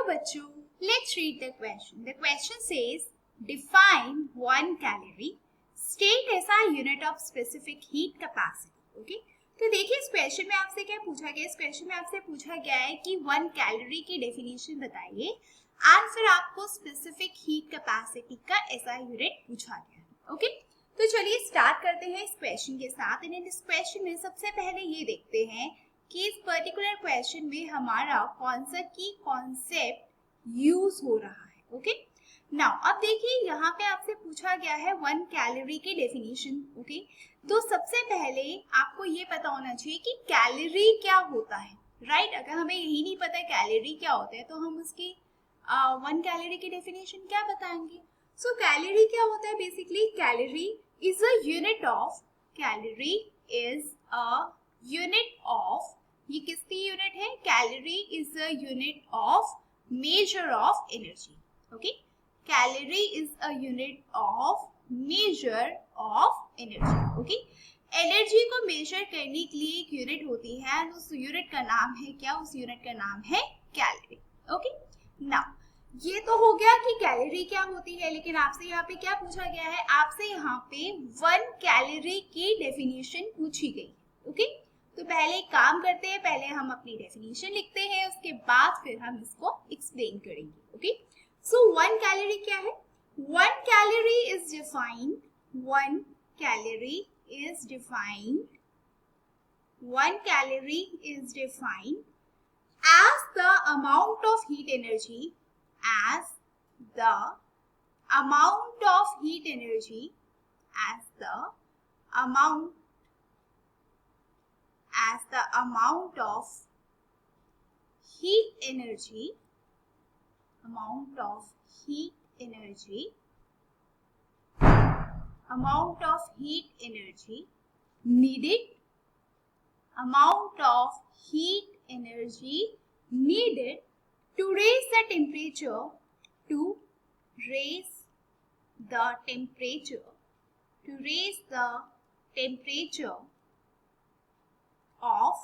बच्चों, let's read the question. The question says, define 1 calorie, state SI unit of specific heat capacity. Okay? तो देखिए इस question में आपसे क्या पूछा गया, इस क्वेश्चन में आपसे पूछा गया है कि 1 कैलोरी की डेफिनेशन बताइए एंड फिर आपको स्पेसिफिक हीट कैपेसिटी का SI यूनिट पूछा गया है. ओके, तो चलिए स्टार्ट करते हैं इस क्वेश्चन के साथ. एंड इस क्वेश्चन में सबसे पहले ये देखते हैं कि इस पर्टिकुलर क्वेश्चन में हमारा कौन सा की कॉन्सेप्ट यूज हो रहा है. ओके, नाउ अब देखिए यहाँ पे आपसे पूछा गया है 1 कैलोरी की डेफिनेशन. ओके, तो सबसे पहले आपको ये पता होना चाहिए कि कैलोरी क्या होता है. राइट, अगर हमें यही नहीं पता कैलोरी क्या होता है तो हम उसकी 1 कैलोरी की डेफिनेशन क्या बताएंगे. सो कैलोरी क्या होता है, basically calorie is a unit of, calorie is a unit of, ये किसकी यूनिट है, calorie is a unit of measure of energy. Okay, calorie is a unit of measure of energy. Okay, energy को major करने के लिए एक unit होती है और उस यूनिट का नाम है क्या, उस यूनिट का नाम है कैलोरी. ओके, नाउ ये तो हो गया कि कैलोरी क्या होती है, लेकिन आपसे यहाँ पे क्या पूछा गया है, आपसे यहाँ पे 1 कैलोरी की डेफिनेशन पूछी गई. ओके, तो पहले एक काम करते हैं, पहले हम अपनी डेफिनेशन लिखते हैं, उसके बाद फिर हम इसको एक्सप्लेन करेंगे. ओके, सो 1 कैलोरी क्या है. 1 calorie is defined, 1 calorie is defined, 1 calorie is defined as the amount of heat energy, as the amount of heat energy, as the amount, as the amount of heat energy, amount of heat energy, amount of heat energy needed, amount of heat energy needed to raise the temperature, to raise the temperature, to raise the temperature of,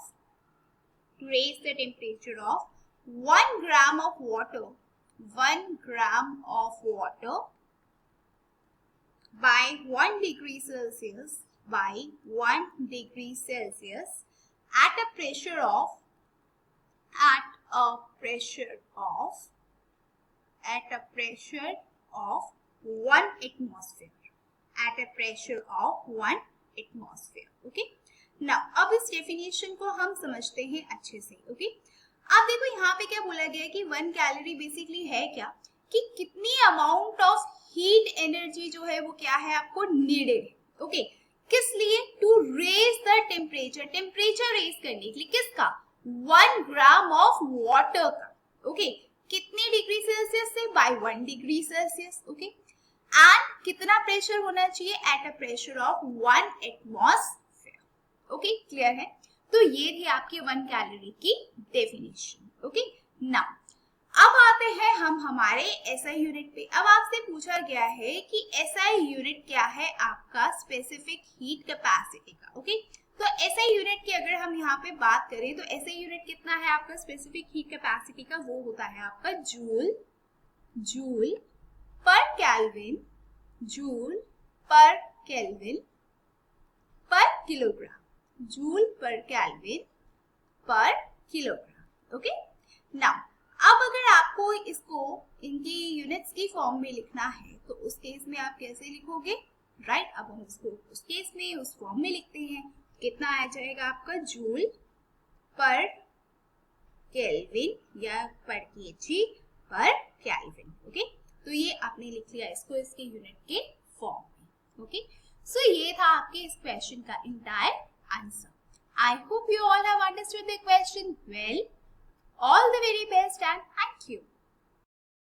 to raise the temperature of 1 gram of water, 1 gram of water by 1 degree Celsius, by 1 degree Celsius at a pressure of, at a pressure of, at a pressure of 1 atmosphere, at a pressure of 1 atmosphere. Okay, now अब इस definition को हम समझते हैं अच्छे से. Okay, अब देखो यहाँ पे क्या बोला गया है कि 1 कैलोरी बेसिकली है क्या, कि कितनी अमाउंट ऑफ हीट एनर्जी जो है वो क्या है आपको नीडेड है. ओके, किस लिए, to raise the temperature, temperature raise करने के लिए, किसका, 1 ग्राम ऑफ वाटर का. ओके, कितनी डिग्री सेल्सियस से, by 1 degree Celsius. Okay, and कितना प्रेशर होना चाहिए, at a pressure of 1 atmosphere. Okay, clear है. तो ये थी आपकी 1 कैलोरी की डेफिनेशन. ओके, नाउ अब आते हैं हम हमारे SI यूनिट पे. अब आपसे पूछा गया है कि SI यूनिट क्या है आपका, स्पेसिफिक हीट कैपेसिटी का. ओके, तो SI यूनिट की अगर हम यहाँ पे बात करें तो SI यूनिट कितना है आपका स्पेसिफिक हीट कैपेसिटी का, वो होता है आपका जूल, जूल पर केल्विन, जूल पर केल्विन पर किलोग्राम, जूल पर केल्विन पर किलोग्राम. ओके, नाउ अब अगर आपको इसको इनकी यूनिट्स की फॉर्म में लिखना है तो उस केस में आप कैसे लिखोगे. राइट, अब हम इसको उस केस में उस फॉर्म में लिखते हैं. कितना आ जाएगा आपका, जूल पर केल्विन या पर केजी पर केल्विन. ओके, तो ये आपने लिख लिया इसको इसके यूनिट के फॉर्म में. ओके, सो ये था आपके इस क्वेश्चन का entire answer. I hope you all have understood the question well. All the very best and thank you.